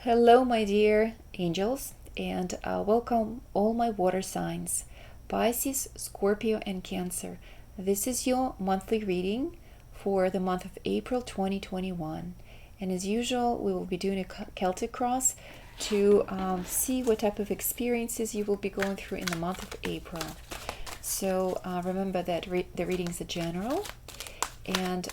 Hello, my dear angels, and welcome all my water signs Pisces, Scorpio, and Cancer. This is your monthly reading for the month of April 2021. And as usual, we will be doing a Celtic Cross to see what type of experiences you will be going through in the month of April. So remember that the readings are general, and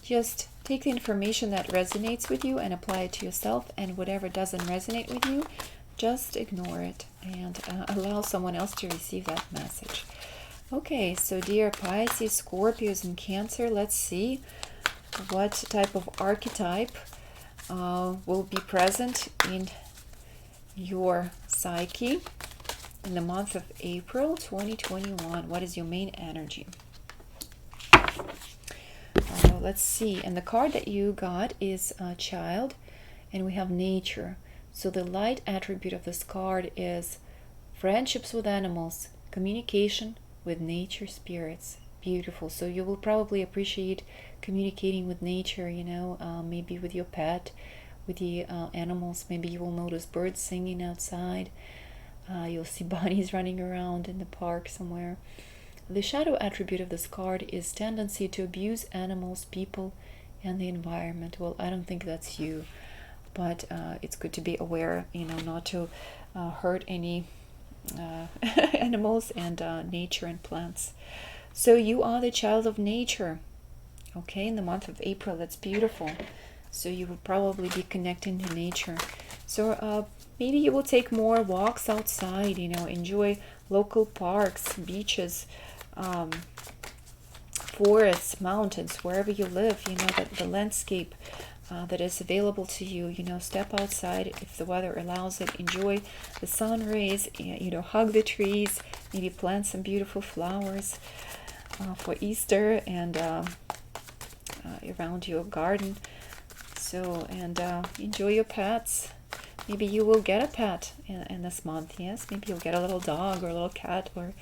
just take the information that resonates with you and apply it to yourself, and whatever doesn't resonate with you, just ignore it and allow someone else to receive that message. Okay, so dear Pisces, Scorpios, and Cancer, let's see what type of archetype will be present in your psyche in the month of April 2021. What is your main energy? Let's see. And the card that you got is Child, and we have Nature. So the light attribute of this card is friendships with animals, communication with nature spirits. Beautiful. So you will probably appreciate communicating with nature, maybe with your pet, with the animals. Maybe you will notice birds singing outside. You'll see bunnies running around in the park somewhere. The shadow attribute of this card is tendency to abuse animals, people, and the environment. Well, I don't think that's you, but it's good to be aware, not to hurt any animals and nature and plants. So you are the child of nature, okay, in the month of April. That's beautiful. So you will probably be connecting to nature. So maybe you will take more walks outside, enjoy local parks, beaches, forests, mountains, wherever you live, that the landscape that is available to you, step outside if the weather allows it, enjoy the sun rays, hug the trees, maybe plant some beautiful flowers for Easter and around your garden. So, and enjoy your pets. Maybe you will get a pet in this month. Yes, maybe you'll get a little dog or a little cat or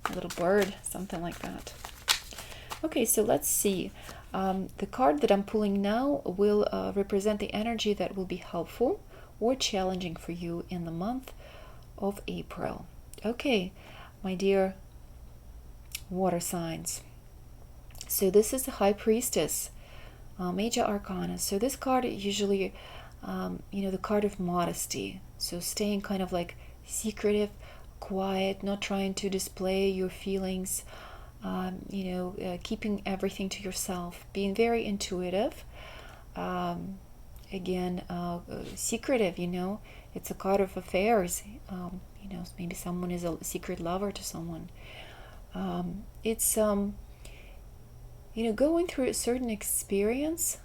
a little bird, something like that. Okay, so let's see. The card that I'm pulling now will represent the energy that will be helpful or challenging for you in the month of April. Okay, my dear water signs. So this is the High Priestess, Major Arcana. So this card usually, the card of modesty. So staying kind of like secretive, quiet, not trying to display your feelings, keeping everything to yourself, being very intuitive, secretive, it's a card of affairs, maybe someone is a secret lover to someone. It's going through a certain experience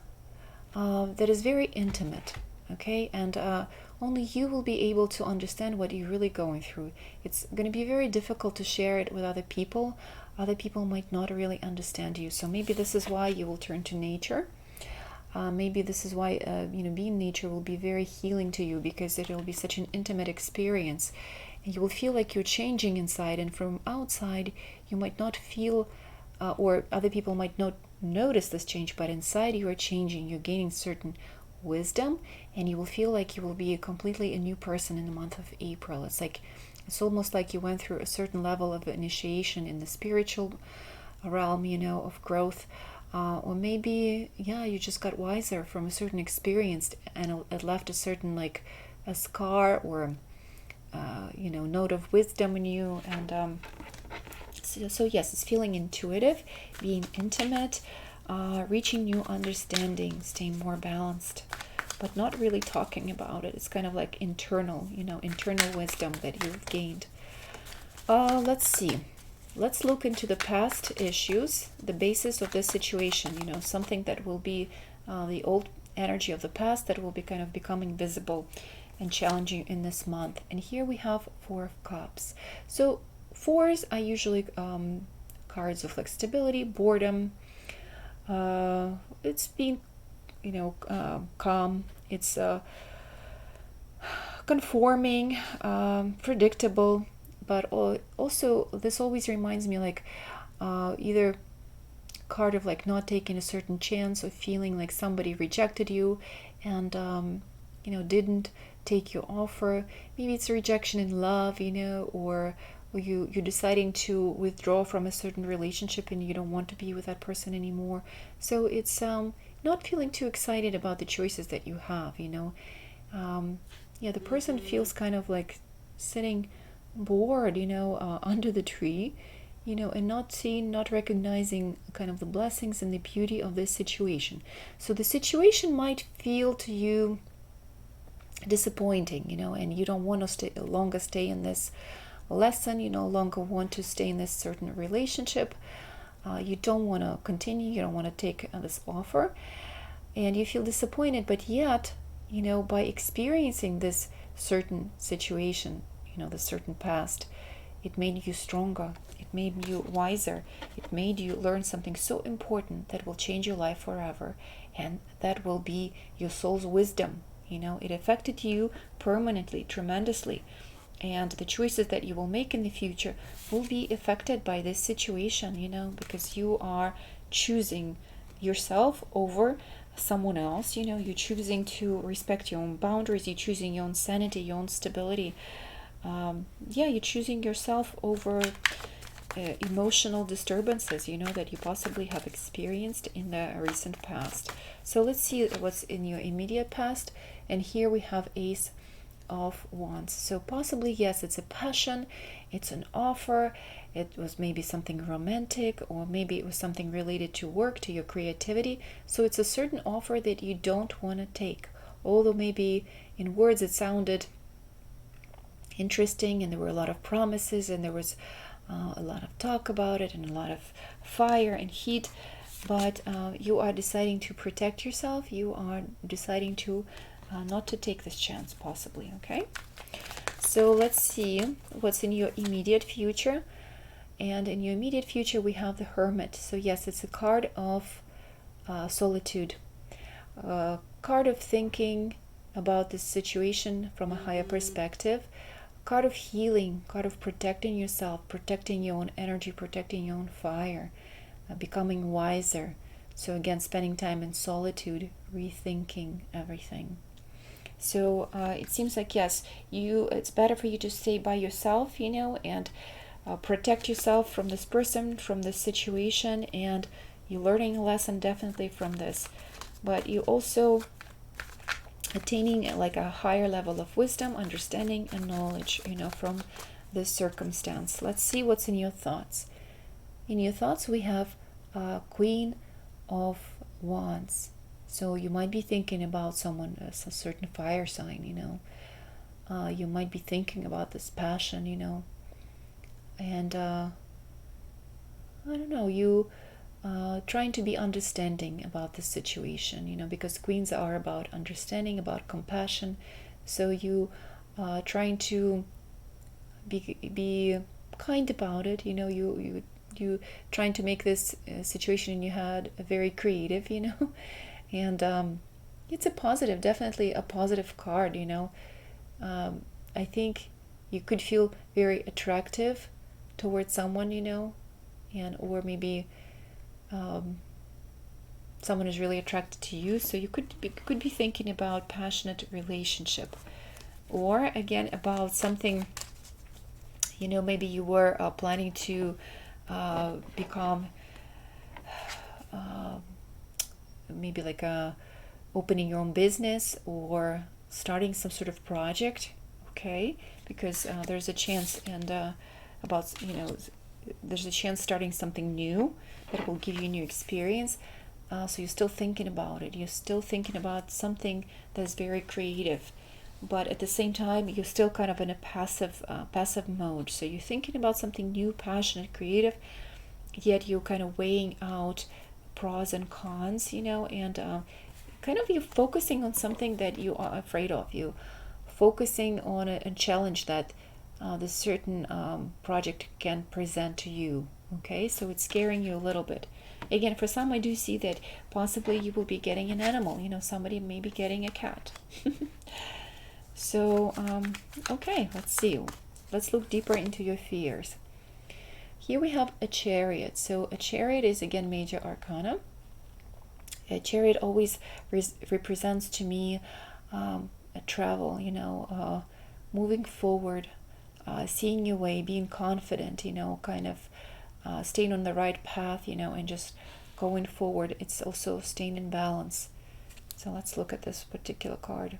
that is very intimate, okay, and only you will be able to understand what you're really going through. It's going to be very difficult to share it with other people. Other people might not really understand you. So maybe this is why you will turn to nature. Maybe this is why, being in nature will be very healing to you, because it will be such an intimate experience. And you will feel like you're changing inside. And from outside, you might not feel, or other people might not notice this change, but inside you are changing. You're gaining certain wisdom, and you will feel like you will be completely a new person in the month of April. It's almost like you went through a certain level of initiation in the spiritual realm, of growth, or maybe you just got wiser from a certain experience, and it left a certain a scar or note of wisdom in you. And so yes, it's feeling intuitive, being intimate, reaching new understanding, staying more balanced, but not really talking about it. It's kind of like internal wisdom that you've gained. Let's see. Let's look into the past issues, the basis of this situation, something that will be the old energy of the past that will be kind of becoming visible and challenging in this month. And here we have Four of Cups. So fours are usually cards of stability, boredom. It's being, calm. It's conforming, predictable. But also, this always reminds me either card of not taking a certain chance, or feeling like somebody rejected you, and didn't take your offer. Maybe it's a rejection in love, or you're deciding to withdraw from a certain relationship and you don't want to be with that person anymore. So it's not feeling too excited about the choices that you have. The person feels kind of like sitting bored, under the tree, and not recognizing kind of the blessings and the beauty of this situation. So the situation might feel to you disappointing, and you don't want to longer stay in this lesson. You no longer want to stay in this certain relationship. You don't want to continue. You don't want to take this offer, and you feel disappointed. But yet, by experiencing this certain situation, the certain past, it made you stronger. It made you wiser. It made you learn something so important that will change your life forever, and that will be your soul's wisdom. It affected you permanently, tremendously. And the choices that you will make in the future will be affected by this situation, because you are choosing yourself over someone else. You're choosing to respect your own boundaries. You're choosing your own sanity, your own stability. You're choosing yourself over emotional disturbances, that you possibly have experienced in the recent past. So let's see what's in your immediate past. And here we have Ace of Wands. So possibly, yes, it's a passion, it's an offer, it was maybe something romantic, or maybe it was something related to work, to your creativity. So it's a certain offer that you don't want to take, although maybe in words it sounded interesting and there were a lot of promises and there was a lot of talk about it and a lot of fire and heat, but you are deciding to protect yourself. You are deciding to not to take this chance, possibly. Okay, so let's see what's in your immediate future. And in your immediate future we have the Hermit. So yes, it's a card of solitude, a card of thinking about this situation from a higher perspective, card of healing, card of protecting yourself, protecting your own energy, protecting your own fire, becoming wiser. So again, spending time in solitude, rethinking everything. So it seems like, yes, it's better for you to stay by yourself, and protect yourself from this person, from this situation, and you're learning a lesson definitely from this. But you also attaining like a higher level of wisdom, understanding, and knowledge, from this circumstance. Let's see what's in your thoughts. In your thoughts, we have Queen of Wands. So you might be thinking about someone, a certain fire sign, you might be thinking about this passion, and I don't know, you trying to be understanding about the situation, because queens are about understanding, about compassion. So you trying to be kind about it, you trying to make this situation in your head very creative, and it's a positive, definitely a positive card. I think you could feel very attractive towards someone, and or maybe someone is really attracted to you. So you could be thinking about passionate relationship, or again about something, maybe you were planning to become maybe like opening your own business or starting some sort of project. Okay, because there's a chance, and about there's a chance starting something new that will give you new experience. So you're still thinking about it. You're still thinking about something that's very creative, but at the same time you're still kind of in a passive mode. So you're thinking about something new, passionate, creative, yet you're kind of weighing out pros and cons, and kind of you're focusing on something that you are afraid of. You focusing on a challenge that this certain project can present to you. Okay, so it's scaring you a little bit. Again, for some, I do see that possibly you will be getting an animal. Somebody may be getting a cat. So, okay, let's see. Let's look deeper into your fears. Here we have a Chariot. So a Chariot is, again, major arcana. A Chariot always represents to me travel, moving forward, seeing your way, being confident, kind of staying on the right path, and just going forward. It's also staying in balance. So let's look at this particular card.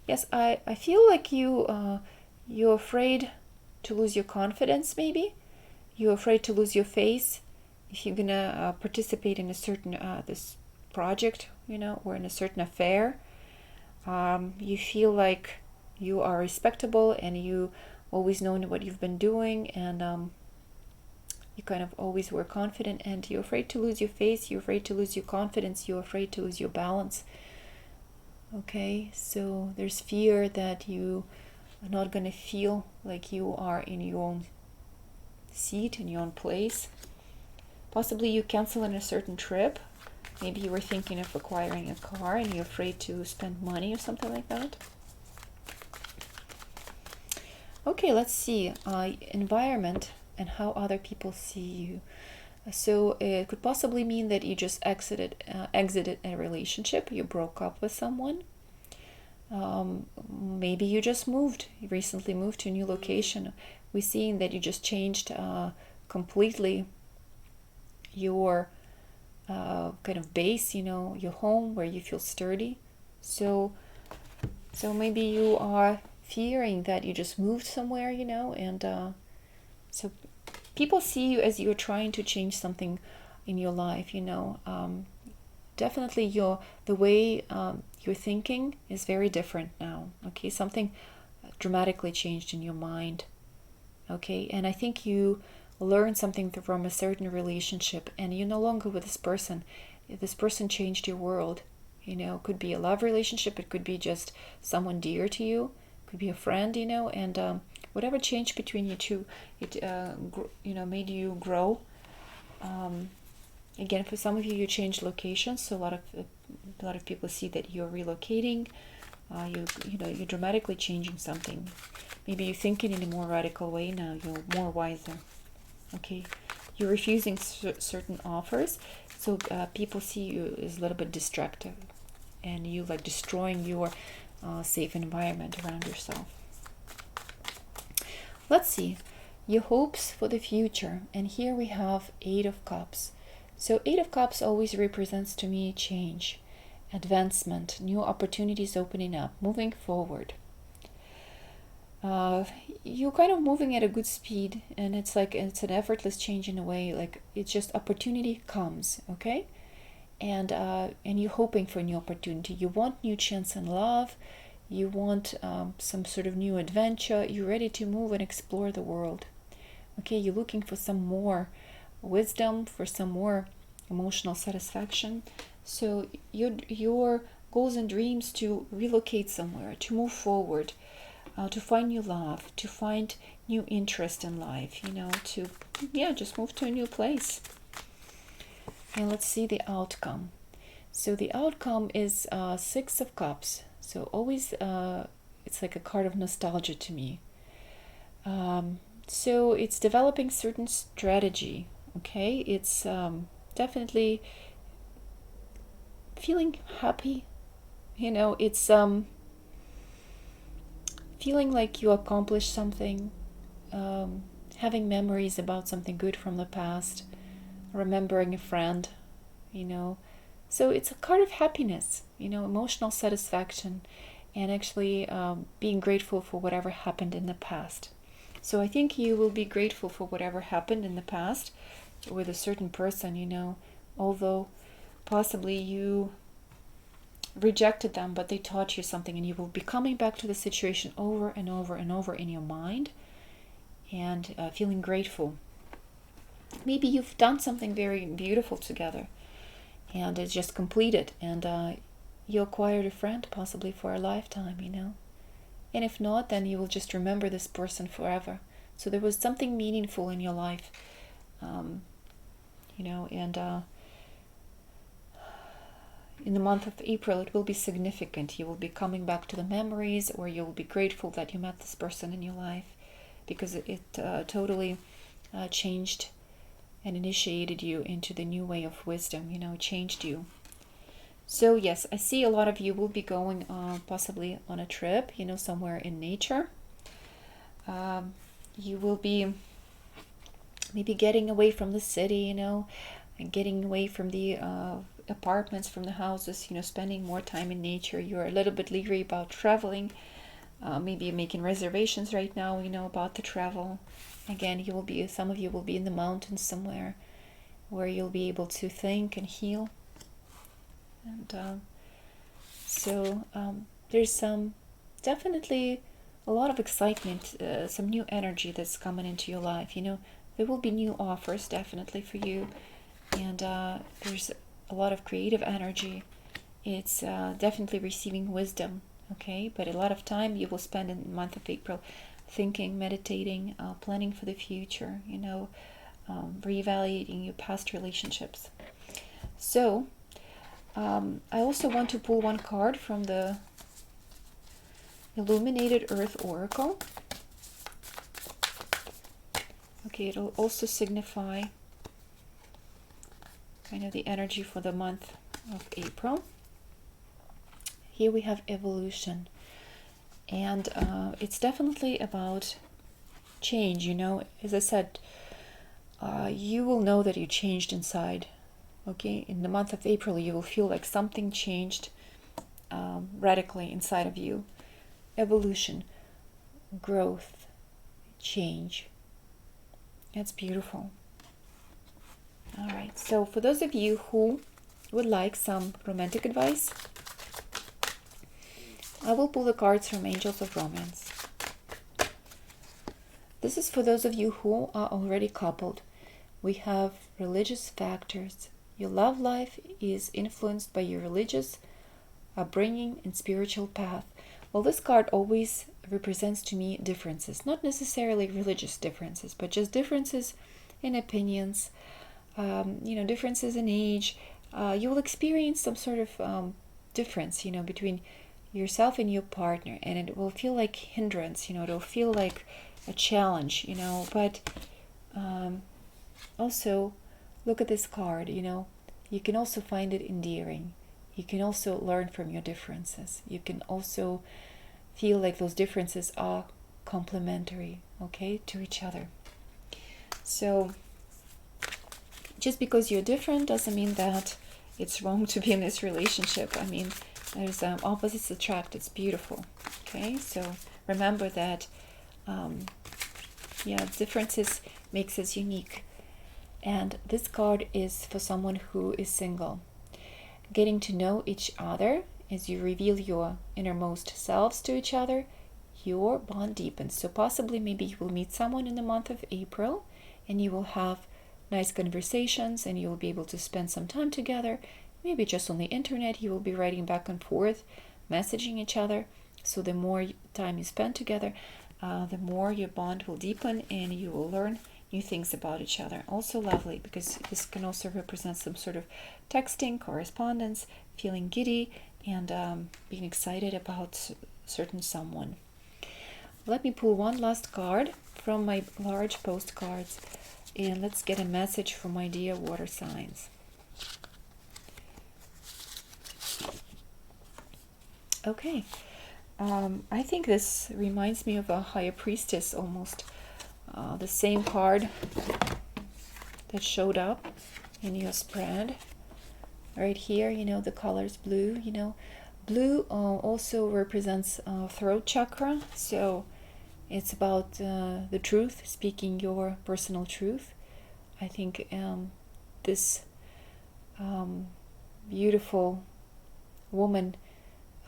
Yes, I feel like you're afraid to lose your confidence, maybe. You're afraid to lose your face if you're gonna participate in a certain this project, or in a certain affair. You feel like you are respectable and you always know what you've been doing, and you kind of always were confident, and you're afraid to lose your face, you're afraid to lose your confidence, you're afraid to lose your balance. Okay, so there's fear that you are not going to feel like you are in your own seat, in your own place. Possibly you cancel in a certain trip. Maybe you were thinking of acquiring a car and you're afraid to spend money or something like that. Okay, let's see. Environment and how other people see you. So it could possibly mean that you just exited a relationship, you broke up with someone. Maybe you just recently moved to a new location. We're seeing that you just changed completely your kind of base, your home where you feel sturdy. So maybe you are fearing that you just moved somewhere, and so people see you as you're trying to change something in your life, definitely the way you're thinking is very different now. Okay, something dramatically changed in your mind. Okay, and I think you learned something from a certain relationship, and you're no longer with this person. This person changed your world. It could be a love relationship, it could be just someone dear to you, it could be a friend, and whatever changed between you two, it made you grow. Again, for some of you, you changed locations, so a lot of people see that you're relocating. You're dramatically changing something. Maybe you're thinking in a more radical way now. You're more wiser. Okay, you're refusing certain offers, so people see you as a little bit destructive, and you like destroying your safe environment around yourself. Let's see your hopes for the future, and here we have 8 of Cups. So 8 of Cups always represents to me change, advancement, new opportunities opening up, moving forward. You're kind of moving at a good speed, and it's an effortless change in a way. Like it's just opportunity comes, okay, and you're hoping for a new opportunity. You want new chance in love. You want some sort of new adventure. You're ready to move and explore the world. Okay, you're looking for some more wisdom, for some more emotional satisfaction. So your goals and dreams to relocate somewhere, to move forward, to find new love, to find new interest in life, to just move to a new place. And let's see the outcome. So the outcome is 6 of Cups. So always it's like a card of nostalgia to me. So it's developing certain strategy. Okay, it's definitely feeling happy. It's feeling like you accomplished something, having memories about something good from the past, remembering a friend, So it's a card of happiness, emotional satisfaction, and actually being grateful for whatever happened in the past. So I think you will be grateful for whatever happened in the past with a certain person, although possibly you rejected them, but they taught you something, and you will be coming back to the situation over and over and over in your mind and feeling grateful. Maybe you've done something very beautiful together and it's just completed, and you acquired a friend possibly for a lifetime, And if not, then you will just remember this person forever. So there was something meaningful in your life, and in the month of April, it will be significant. You will be coming back to the memories, or you will be grateful that you met this person in your life, because it totally changed and initiated you into the new way of wisdom, changed you. So yes, I see a lot of you will be going possibly on a trip, you know, somewhere in nature. You will be maybe getting away from the city, you know, and getting away from the apartments, from the houses, you know, spending more time in nature. You're a little bit leery about traveling, maybe making reservations right now, you know, about the travel. Again, you will be, some of you will be in the mountains somewhere where you'll be able to think and heal. And so there's some, definitely a lot of excitement, some new energy that's coming into your life. You know, there will be new offers definitely for you, and there's a lot of creative energy. It's definitely receiving wisdom, okay? But a lot of time you will spend in the month of April thinking, meditating, planning for the future, you know, reevaluating your past relationships. So I also want to pull one card from the Illuminated Earth Oracle. Okay, it'll also signify kind of the energy for the month of April. Here we have evolution, and it's definitely about change. You know, as I said, you will know that you changed inside. Okay, in the month of April, you will feel like something changed radically inside of you. Evolution, growth, change. That's beautiful. All right, so for those of you who would like some romantic advice, I will pull the cards from Angels of Romance. This is for those of you who are already coupled. We have religious factors. Your love life is influenced by your religious upbringing and spiritual path. Well, this card always represents to me differences, not necessarily religious differences, but just differences in opinions, you know, differences in age. You will experience some sort of difference, you know, between yourself and your partner, and it will feel like hindrance, you know, it'll feel like a challenge, you know, but also look at this card, you know, you can also find it endearing. You can also learn from your differences. You can also feel like those differences are complementary, okay, to each other. So just because you're different doesn't mean that it's wrong to be in this relationship. I mean, there's opposites attract. It's beautiful, okay? So remember that, yeah, differences makes us unique. And this card is for someone who is single. Getting to know each other as you reveal your innermost selves to each other, your bond deepens. So possibly maybe you will meet someone in the month of April and you will have nice conversations and you will be able to spend some time together. Maybe just on the internet, you will be writing back and forth, messaging each other. So the more time you spend together, the more your bond will deepen and you will learn new things about each other. Also lovely, because this can also represent some sort of texting, correspondence, feeling giddy, and being excited about certain someone. Let me pull one last card from my large postcards, and let's get a message from my dear water signs. Okay, I think this reminds me of a high priestess almost. The same card that showed up in your spread right here, you know, the color's blue, you know. Blue also represents throat chakra, so it's about the truth, speaking your personal truth. I think this beautiful woman,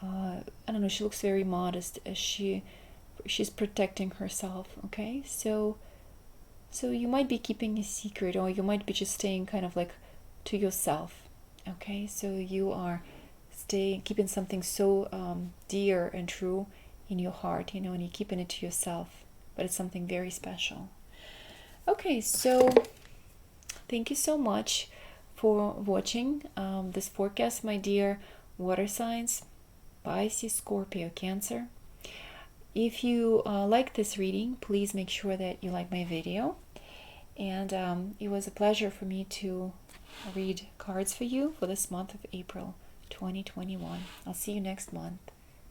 I don't know, she looks very modest as she's protecting herself, okay? So you might be keeping a secret, or you might be just staying kind of like to yourself, okay? So you are keeping something so dear and true in your heart, you know, and you're keeping it to yourself, but it's something very special. Okay, so thank you so much for watching this forecast, my dear water signs, Pisces, Scorpio, Cancer. If you like this reading, please make sure that you like my video. And it was a pleasure for me to read cards for you for this month of April 2021. I'll see you next month.